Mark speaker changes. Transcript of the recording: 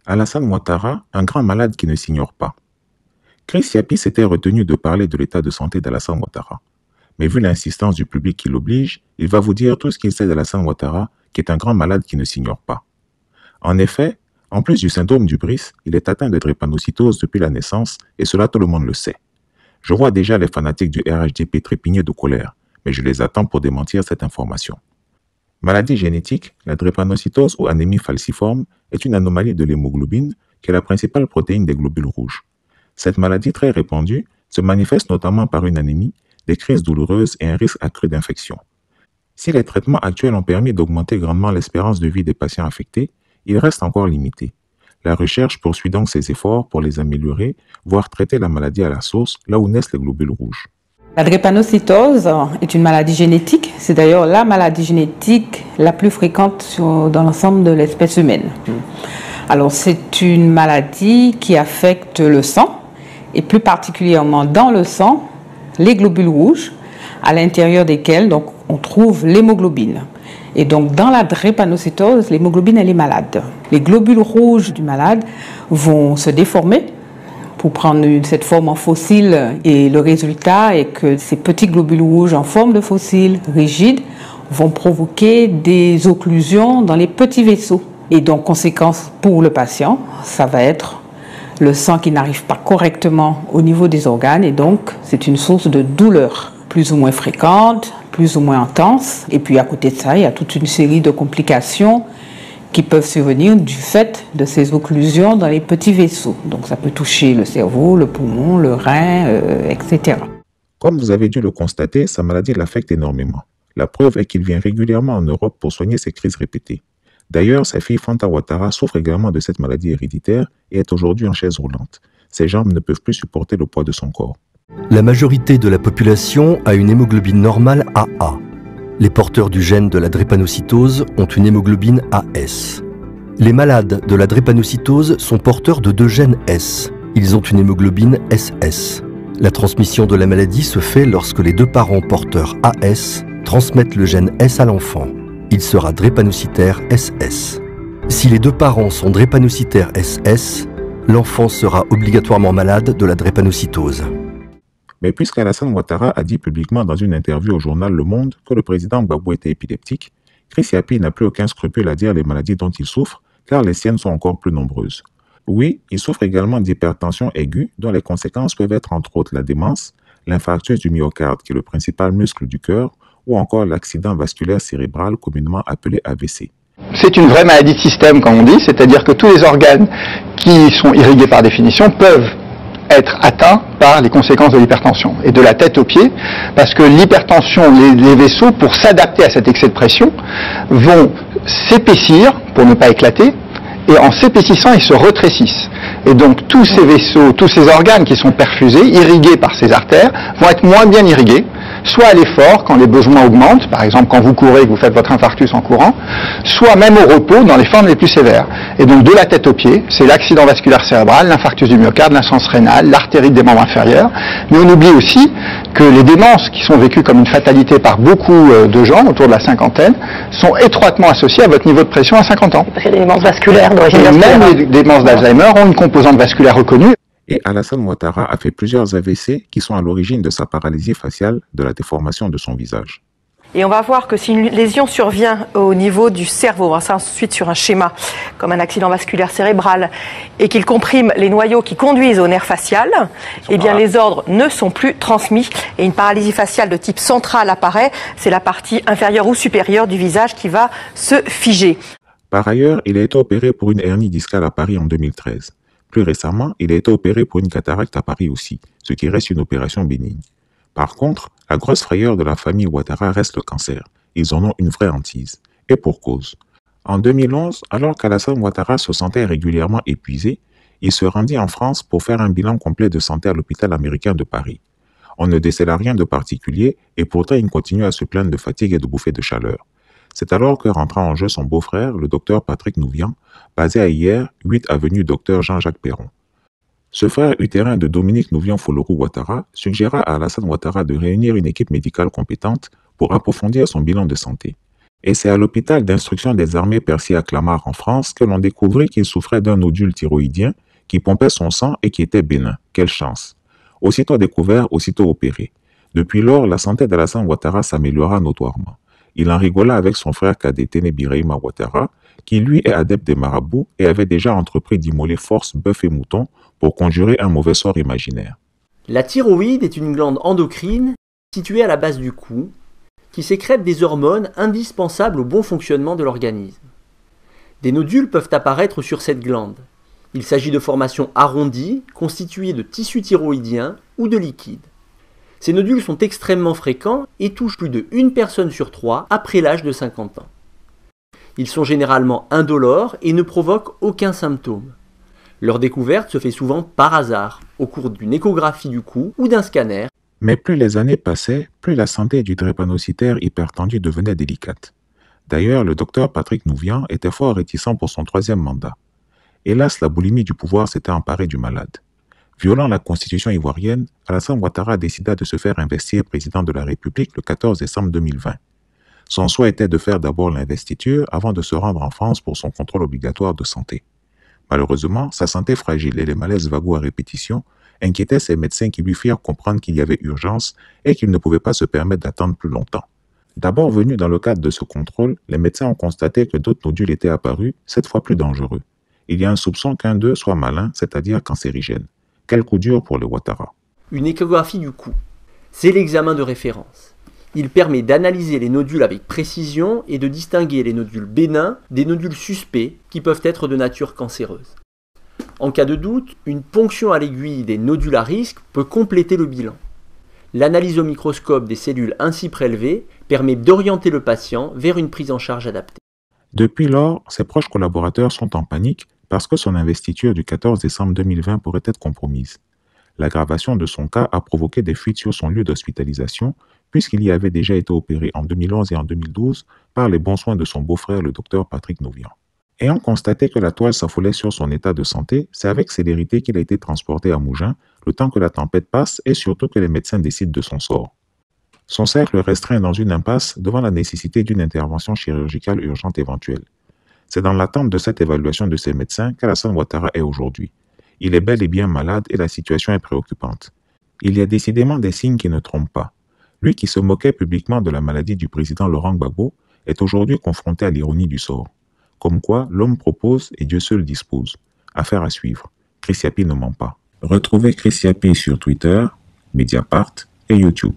Speaker 1: Alassane Ouattara, un grand malade qui ne s'ignore pas. Chris Yapi s'était retenu de parler de l'état de santé d'Alassane Ouattara. Mais vu l'insistance du public qui l'oblige, il va vous dire tout ce qu'il sait d'Alassane Ouattara, qui est un grand malade qui ne s'ignore pas. En effet, en plus du syndrome du Brice, il est atteint de drépanocytose depuis la naissance, et cela tout le monde le sait. Je vois déjà les fanatiques du RHDP trépigner de colère, mais je les attends pour démentir cette information. Maladie génétique, la drépanocytose ou anémie falciforme est une anomalie de l'hémoglobine qui est la principale protéine des globules rouges. Cette maladie très répandue se manifeste notamment par une anémie, des crises douloureuses et un risque accru d'infection. Si les traitements actuels ont permis d'augmenter grandement l'espérance de vie des patients affectés, il reste encore limité. La recherche poursuit donc ses efforts pour les améliorer, voire traiter la maladie à la source, là où naissent les globules rouges.
Speaker 2: La drépanocytose est une maladie génétique. C'est d'ailleurs la maladie génétique la plus fréquente dans l'ensemble de l'espèce humaine. Alors, c'est une maladie qui affecte le sang, et plus particulièrement dans le sang, les globules rouges, à l'intérieur desquels donc, on trouve l'hémoglobine. Et donc, dans la drépanocytose, l'hémoglobine, elle est malade. Les globules rouges du malade vont se déformer pour prendre cette forme en fossile, et le résultat est que ces petits globules rouges en forme de fossile, rigides, vont provoquer des occlusions dans les petits vaisseaux. Et donc, conséquence pour le patient, ça va être le sang qui n'arrive pas correctement au niveau des organes, et donc c'est une source de douleur plus ou moins fréquente, plus ou moins intense. Et puis à côté de ça, il y a toute une série de complications qui peuvent survenir du fait de ces occlusions dans les petits vaisseaux. Donc ça peut toucher le cerveau, le poumon, le rein, etc.
Speaker 1: Comme vous avez dû le constater, sa maladie l'affecte énormément. La preuve est qu'il vient régulièrement en Europe pour soigner ses crises répétées. D'ailleurs, sa fille Fanta Ouattara souffre également de cette maladie héréditaire et est aujourd'hui en chaise roulante. Ses jambes ne peuvent plus supporter le poids de son corps.
Speaker 3: La majorité de la population a une hémoglobine normale AA. Les porteurs du gène de la drépanocytose ont une hémoglobine AS. Les malades de la drépanocytose sont porteurs de deux gènes S. Ils ont une hémoglobine SS. La transmission de la maladie se fait lorsque les deux parents porteurs AS transmettent le gène S à l'enfant. Il sera drépanocytaire SS. Si les deux parents sont drépanocytaires SS, l'enfant sera obligatoirement malade de la drépanocytose.
Speaker 1: Mais puisqu'Alassane Ouattara a dit publiquement dans une interview au journal Le Monde que le président Gbagbo était épileptique, Chris Yapi n'a plus aucun scrupule à dire les maladies dont il souffre, car les siennes sont encore plus nombreuses. Oui, il souffre également d'hypertension aiguë, dont les conséquences peuvent être entre autres la démence, l'infarctus du myocarde, qui est le principal muscle du cœur, ou encore l'accident vasculaire cérébral communément appelé AVC.
Speaker 4: C'est une vraie maladie de système, comme on dit, c'est-à-dire que tous les organes qui sont irrigués par définition peuvent être atteints par les conséquences de l'hypertension, et de la tête aux pieds, parce que l'hypertension, les vaisseaux, pour s'adapter à cet excès de pression, vont s'épaissir pour ne pas éclater, et en s'épaississant, ils se rétrécissent. Et donc tous ces vaisseaux, tous ces organes qui sont perfusés, irrigués par ces artères, vont être moins bien irrigués, soit à l'effort quand les besoins augmentent, par exemple quand vous courez et que vous faites votre infarctus en courant, soit même au repos dans les formes les plus sévères. Et donc de la tête aux pieds, c'est l'accident vasculaire cérébral, l'infarctus du myocarde, l'insuffisance rénale, l'artérite des membres inférieurs. Mais on oublie aussi que les démences qui sont vécues comme une fatalité par beaucoup de gens autour de la cinquantaine sont étroitement associées à votre niveau de pression à 50 ans.
Speaker 5: Parce que les démences vasculaires d'origine vasculaire.
Speaker 4: Même les démences d'Alzheimer ont une composante vasculaire reconnue.
Speaker 1: Et Alassane Ouattara a fait plusieurs AVC qui sont à l'origine de sa paralysie faciale, de la déformation de son visage.
Speaker 5: Et on va voir que si une lésion survient au niveau du cerveau, on va ça ensuite sur un schéma, comme un accident vasculaire cérébral, et qu'il comprime les noyaux qui conduisent au nerf facial, eh bien les ordres ne sont plus transmis et une paralysie faciale de type central apparaît. C'est la partie inférieure ou supérieure du visage qui va se figer.
Speaker 1: Par ailleurs, il a été opéré pour une hernie discale à Paris en 2013. Plus récemment, il a été opéré pour une cataracte à Paris aussi, ce qui reste une opération bénigne. Par contre, la grosse frayeur de la famille Ouattara reste le cancer. Ils en ont une vraie hantise. Et pour cause. En 2011, alors qu'Alassane Ouattara se sentait régulièrement épuisé, il se rendit en France pour faire un bilan complet de santé à l'hôpital américain de Paris. On ne décéla rien de particulier et pourtant il continue à se plaindre de fatigue et de bouffées de chaleur. C'est alors que rentra en jeu son beau-frère, le docteur Patrick Nouvian, basé à Hyères, 8 avenue Docteur Jean-Jacques Perron. Ce frère utérin de Dominique Nouvian-Folorou Ouattara suggéra à Alassane Ouattara de réunir une équipe médicale compétente pour approfondir son bilan de santé. Et c'est à l'hôpital d'instruction des armées Percy à Clamart en France que l'on découvrit qu'il souffrait d'un nodule thyroïdien qui pompait son sang et qui était bénin. Quelle chance! Aussitôt découvert, aussitôt opéré. Depuis lors, la santé d'Alassane Ouattara s'améliora notoirement. Il en rigola avec son frère cadet Téné Birahima Ouattara, qui lui est adepte des marabouts et avait déjà entrepris d'immoler force bœuf et mouton pour conjurer un mauvais sort imaginaire.
Speaker 6: La thyroïde est une glande endocrine située à la base du cou, qui sécrète des hormones indispensables au bon fonctionnement de l'organisme. Des nodules peuvent apparaître sur cette glande. Il s'agit de formations arrondies, constituées de tissu thyroïdien ou de liquide. Ces nodules sont extrêmement fréquents et touchent plus de 1 personne sur 3 après l'âge de 50 ans. Ils sont généralement indolores et ne provoquent aucun symptôme. Leur découverte se fait souvent par hasard, au cours d'une échographie du cou ou d'un scanner.
Speaker 1: Mais plus les années passaient, plus la santé du drépanocytaire hypertendu devenait délicate. D'ailleurs, le docteur Patrick Nouvian était fort réticent pour son 3e mandat. Hélas, la boulimie du pouvoir s'était emparée du malade. Violant la constitution ivoirienne, Alassane Ouattara décida de se faire investir président de la République le 14 décembre 2020. Son souhait était de faire d'abord l'investiture avant de se rendre en France pour son contrôle obligatoire de santé. Malheureusement, sa santé fragile et les malaises vagos à répétition inquiétaient ses médecins qui lui firent comprendre qu'il y avait urgence et qu'il ne pouvait pas se permettre d'attendre plus longtemps. D'abord venus dans le cadre de ce contrôle, les médecins ont constaté que d'autres nodules étaient apparus, cette fois plus dangereux. Il y a un soupçon qu'un d'eux soit malin, c'est-à-dire cancérigène. Quel coup dur pour le Ouattara.
Speaker 6: Une échographie du cou. C'est l'examen de référence. Il permet d'analyser les nodules avec précision et de distinguer les nodules bénins des nodules suspects qui peuvent être de nature cancéreuse. En cas de doute, une ponction à l'aiguille des nodules à risque peut compléter le bilan. L'analyse au microscope des cellules ainsi prélevées permet d'orienter le patient vers une prise en charge adaptée.
Speaker 1: Depuis lors, ses proches collaborateurs sont en panique parce que son investiture du 14 décembre 2020 pourrait être compromise. L'aggravation de son cas a provoqué des fuites sur son lieu d'hospitalisation puisqu'il y avait déjà été opéré en 2011 et en 2012 par les bons soins de son beau-frère, le docteur Patrick Nouvian. Ayant constaté que la toile s'affolait sur son état de santé, c'est avec célérité qu'il a été transporté à Mougins, le temps que la tempête passe et surtout que les médecins décident de son sort. Son cercle restreint dans une impasse devant la nécessité d'une intervention chirurgicale urgente éventuelle. C'est dans l'attente de cette évaluation de ces médecins qu'Alassane Ouattara est aujourd'hui. Il est bel et bien malade et la situation est préoccupante. Il y a décidément des signes qui ne trompent pas. Lui qui se moquait publiquement de la maladie du président Laurent Gbagbo est aujourd'hui confronté à l'ironie du sort. Comme quoi, l'homme propose et Dieu seul dispose. Affaire à suivre. Chris Yapi ne ment pas. Retrouvez Chris Yapi sur Twitter, Mediapart et YouTube.